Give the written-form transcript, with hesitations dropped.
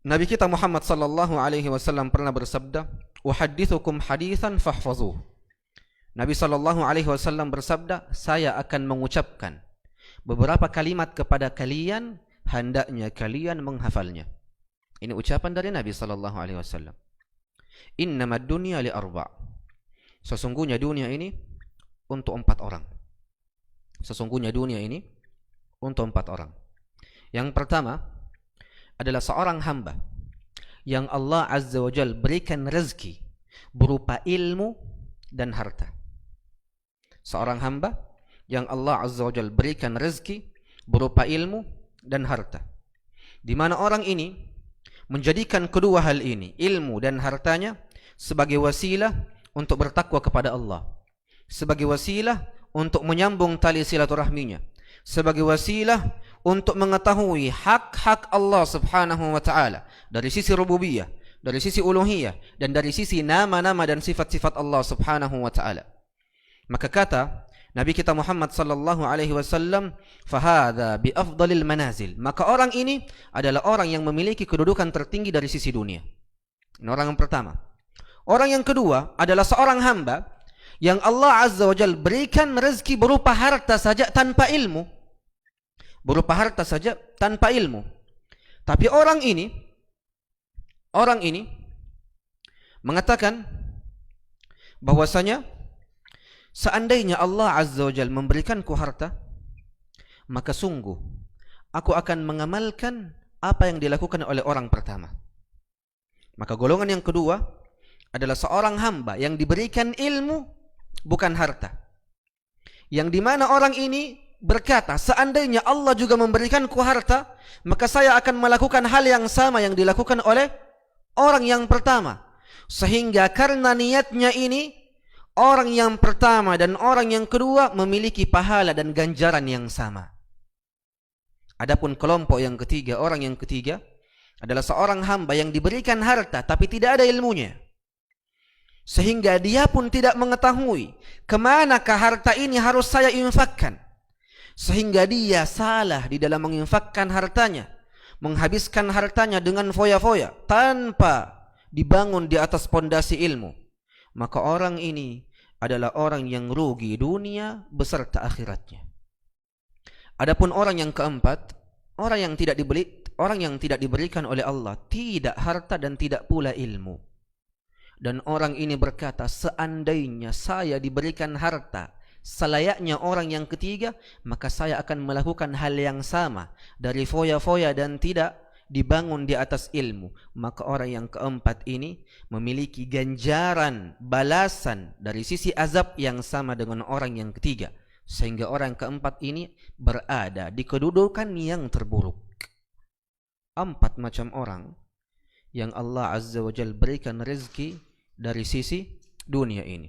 Nabi kita Muhammad sallallahu alaihi wasallam pernah bersabda, "Uhaddithukum haditsan fahfazuh." Nabi sallallahu alaihi wasallam bersabda, "Saya akan mengucapkan beberapa kalimat kepada kalian, hendaknya kalian menghafalnya." Ini ucapan dari Nabi sallallahu alaihi wasallam. "Innamad dunya li arba'." Sesungguhnya dunia ini untuk 4 orang. Sesungguhnya dunia ini untuk 4 orang. Yang pertama adalah seorang hamba yang Allah Azza wa Jalla berikan rezeki berupa ilmu dan harta. Seorang hamba yang Allah Azza wa Jalla berikan rezeki berupa ilmu dan harta, di mana orang ini menjadikan kedua hal ini, ilmu dan hartanya, sebagai wasilah untuk bertakwa kepada Allah, sebagai wasilah untuk menyambung tali silaturahminya, sebagai wasilah untuk mengetahui hak-hak Allah Subhanahu wa taala dari sisi rububiyah, dari sisi uluhiyah, dan dari sisi nama-nama dan sifat-sifat Allah Subhanahu wa taala. Maka kata Nabi kita Muhammad sallallahu alaihi wasallam, "Fahadha bi afdalil manazil." Maka orang ini adalah orang yang memiliki kedudukan tertinggi dari sisi dunia. Ini orang yang pertama. Orang yang kedua adalah seorang hamba yang Allah Azza wa Jalla berikan rezeki berupa harta saja tanpa ilmu. Berupa harta saja tanpa ilmu. Tapi orang ini mengatakan bahwasanya seandainya Allah Azza wa Jalla memberikanku harta, maka sungguh aku akan mengamalkan apa yang dilakukan oleh orang pertama. Maka golongan yang kedua adalah seorang hamba yang diberikan ilmu bukan harta, yang dimana orang ini berkata, seandainya Allah juga memberikanku harta, maka saya akan melakukan hal yang sama yang dilakukan oleh orang yang pertama. Sehingga karena niatnya ini, orang yang pertama dan orang yang kedua memiliki pahala dan ganjaran yang sama. Adapun kelompok yang ketiga, orang yang ketiga adalah seorang hamba yang diberikan harta tapi tidak ada ilmunya, sehingga dia pun tidak mengetahui kemanakah harta ini harus saya infakkan, sehingga dia salah di dalam menginfakkan hartanya, menghabiskan hartanya dengan foya-foya tanpa dibangun di atas pondasi ilmu. Maka orang ini adalah orang yang rugi dunia beserta akhiratnya. Adapun orang yang keempat, orang yang tidak diberikan oleh Allah tidak harta dan tidak pula ilmu. Dan orang ini berkata, seandainya saya diberikan harta selayaknya orang yang ketiga, maka saya akan melakukan hal yang sama dari foya-foya dan tidak dibangun di atas ilmu. Maka orang yang keempat ini memiliki ganjaran balasan dari sisi azab yang sama dengan orang yang ketiga, sehingga orang keempat ini berada di kedudukan yang terburuk. 4 macam orang yang Allah Azza wa Jalla berikan rezeki dari sisi dunia ini.